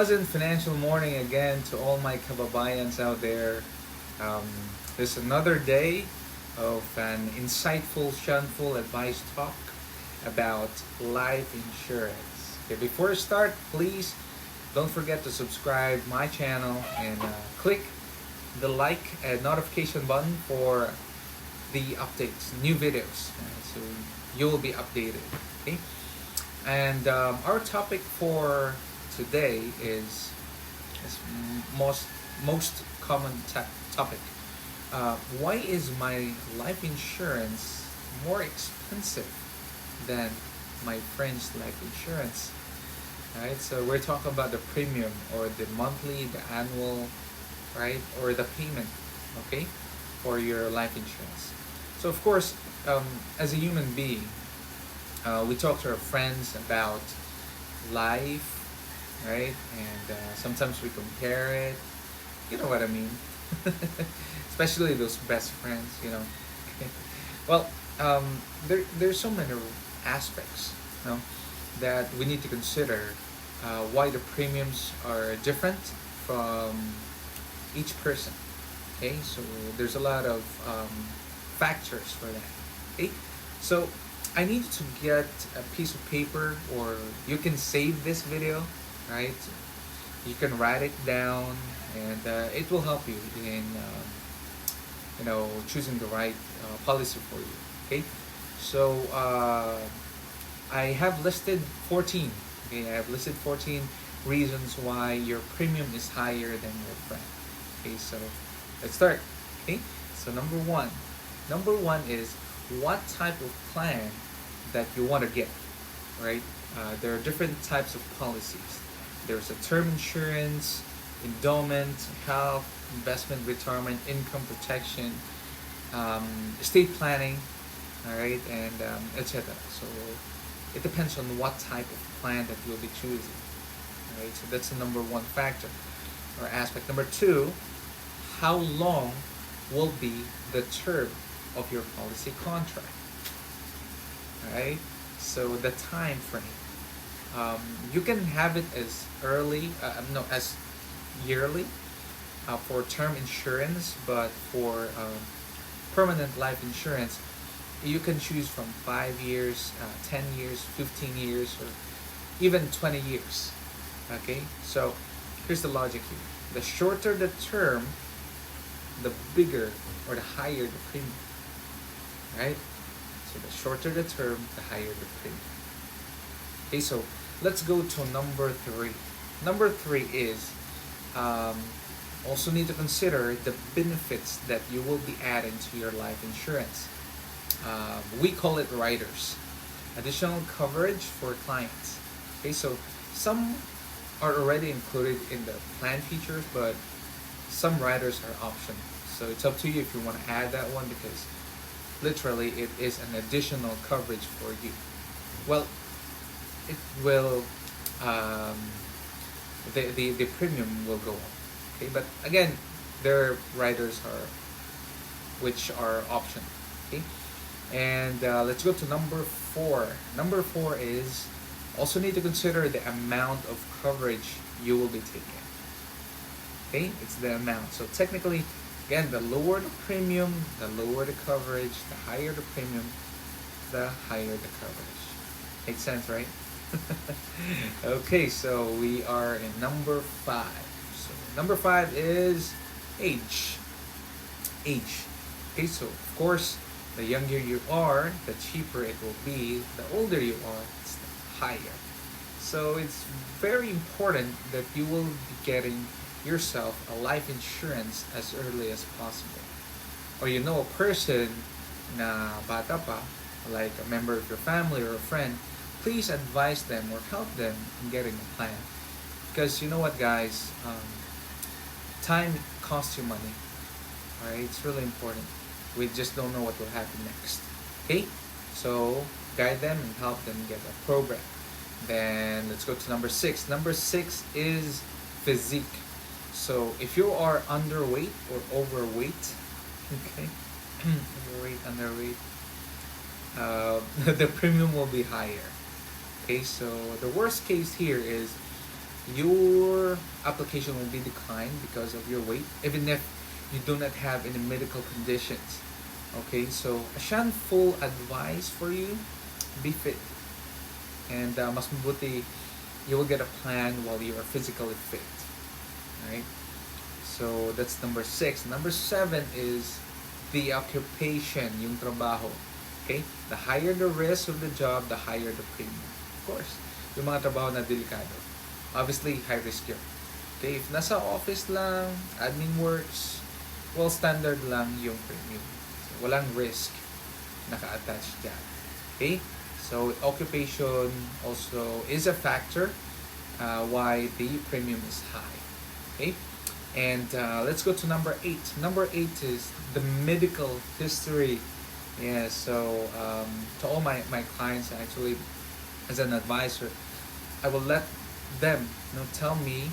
pleasant financial morning again to all my kababayans out there. Um, this is another day of an insightful, Seanful advice talk about life insurance. Okay, before I start, please don't forget to subscribe my channel and click the like and notification button for the updates, new videos. So you will be updated. Okay, and our topic for today is most common topic. Why is my life insurance more expensive than my friend's life insurance? Right. So we're talking about the premium or the monthly, the annual, right, or the payment. Okay, for your life insurance. So of course, as a human being, we talk to our friends about life, right? And sometimes we compare it. You know what I mean? Especially those best friends, you know. Well, there's so many aspects, you know, that we need to consider why the premiums are different from each person. Okay, so there's a lot of factors for that. Okay, so I need to get a piece of paper, or you can save this video, right? You can write it down, and it will help you in choosing the right policy for you. Okay, so I have listed 14. Okay, I have listed 14 reasons why your premium is higher than your friend. Okay, so let's start. Okay, so number one is what type of plan that you want to get, right? There are different types of policies. There's a term insurance, endowment, health, investment, retirement, income protection, estate planning, all right, and etc. So it depends on what type of plan that you'll be choosing. All right, so that's the number one factor or aspect. Number two, how long will be the term of your policy contract? Right, so the time frame, you can have it as early no as yearly for term insurance, but for permanent life insurance you can choose from 5 years, 10 years, 15 years, or even 20 years. Okay, so here's the logic here: the shorter the term, the bigger or the higher the premium, right? So the shorter the term, the higher the premium. Okay, so let's go to number three. Number three is also need to consider the benefits that you will be adding to your life insurance. We call it riders, additional coverage for clients. Okay, so some are already included in the plan features, but some riders are optional. So it's up to you if you want to add that one, because literally it is an additional coverage for you. Well, it will the premium will go up. Okay, but again, there are riders are which are optional. Okay, and let's go to number four. Number four is also need to consider the amount of coverage you will be taking. Okay, it's the amount. So technically, again, the lower the premium, the lower the coverage, the higher the premium, the higher the coverage. Makes sense, right? Okay, so we are in number five. So number five is age. Age. Okay, so of course, the younger you are, the cheaper it will be. The older you are, it's higher. So it's very important that you will be getting yourself a life insurance as early as possible. Or you know a person na bata pa, like a member of your family or a friend, please advise them or help them in getting a plan. Because you know what, guys, time costs you money. Alright, it's really important. We just don't know what will happen next. Okay, so guide them and help them get a program. Then let's go to number six. Number six is physique. So if you are underweight or overweight, okay, overweight, underweight, the premium will be higher. Okay, so the worst case here is your application will be declined because of your weight, even if you do not have any medical conditions. Okay, so a full advice for you: be fit, and mas mabuti you will get a plan while you are physically fit. Right. So that's number 6. Number 7 is the occupation, yung trabaho. Okay? The higher the risk of the job, the higher the premium. Of course, yung mga trabaho na delikado. Obviously, high risk yun. Okay? If nasa office lang, admin works, well, standard lang yung premium. So, walang risk naka-attach dyan. Okay? So, occupation also is a factor why the premium is high. Okay? And let's go to number 8. Number 8 is the medical history. Yeah, so to all my clients, actually, as an advisor, I will let them tell me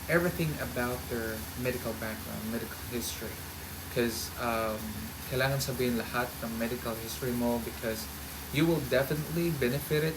everything about their medical background, medical history. Because kailangan sabihin lahat ng medical history mo, because you will definitely benefit it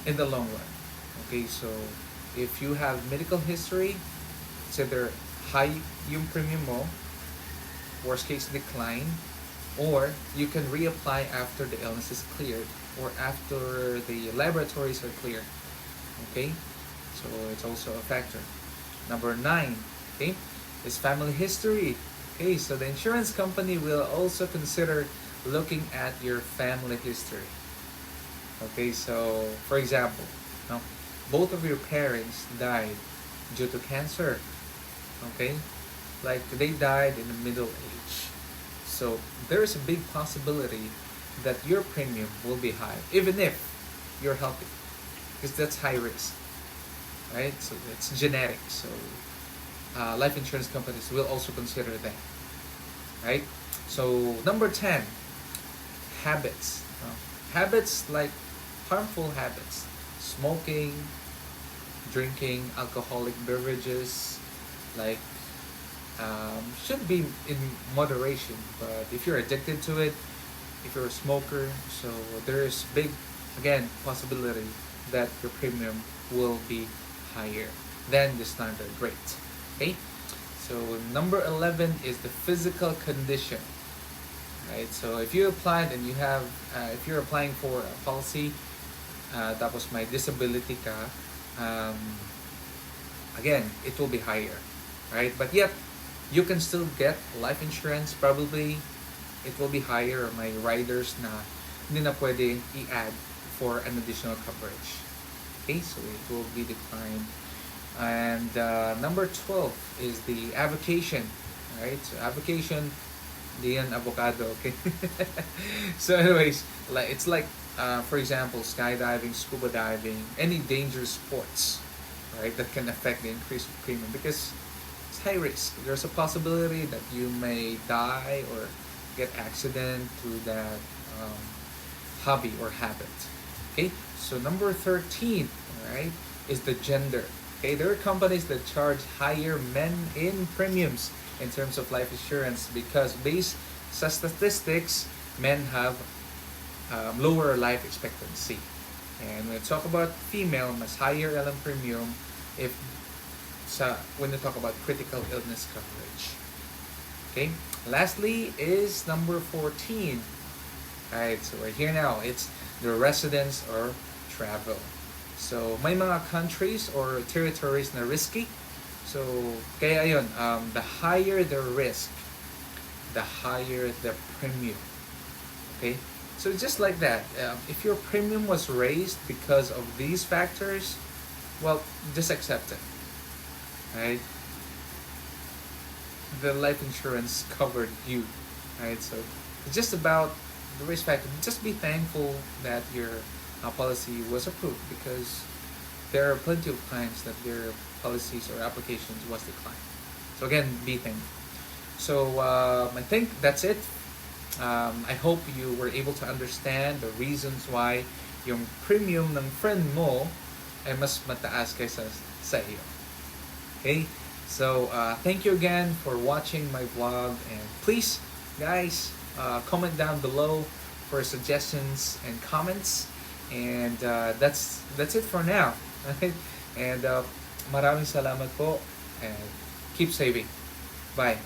in the long run. Okay, so if you have medical history, it's either high yung premium mo, worst case decline, or you can reapply after the illness is cleared or after the laboratories are cleared. Okay, so it's also a factor. Number 9, okay, is family history. Okay, so the insurance company will also consider looking at your family history. Okay, so for example, now, both of your parents died due to cancer. Okay, like they died in the middle age, so there is a big possibility that your premium will be high even if you're healthy, because that's high risk, right? So it's genetic. So life insurance companies will also consider that, right? So number 10, habits. Habits like harmful habits, smoking, drinking alcoholic beverages, like should be in moderation. But if you're addicted to it, if you're a smoker, so there's big, again, possibility that your premium will be higher than the standard rate. Okay, so number 11 is the physical condition. Right, so if you applied and you have, if you're applying for a policy, tapos may disability ka, again, it will be higher, right? But yet, you can still get life insurance. Probably, it will be higher. May riders na hindi na pwede i-add for an additional coverage. Okay, so it will be declined. And number 12 is the avocation, right? So avocation, di yan avocado, okay? So anyways, like it's like for example, skydiving, scuba diving, any dangerous sports, right, that can affect the increase of premium because it's high risk. There's a possibility that you may die or get accident through that hobby or habit. Okay, so number 13, right, is the gender. Okay, there are companies that charge higher men in premiums in terms of life insurance because based sa statistics, men have lower life expectancy. And when we talk about female, mas higher ang premium if when we talk about critical illness coverage. Okay, lastly is number 14. Alright, so we're here now. It's the residence or travel. So may mga countries or territories na risky. So, kaya ayun, the higher the risk, the higher the premium. Okay? So, just like that, if your premium was raised because of these factors, well, just accept it. Right? The life insurance covered you. Right? So, it's just about the risk factor. Just be thankful that your policy was approved because there are plenty of times that their policies or applications was declined. So again, be thankful. So I think that's it. I hope you were able to understand the reasons why yung premium ng friend mo ay mas mataas kaysa sa iyo. Okay? So thank you again for watching my vlog, and please guys comment down below for suggestions and comments, and that's it for now. Alright? And maraming salamat po and keep saving. Bye.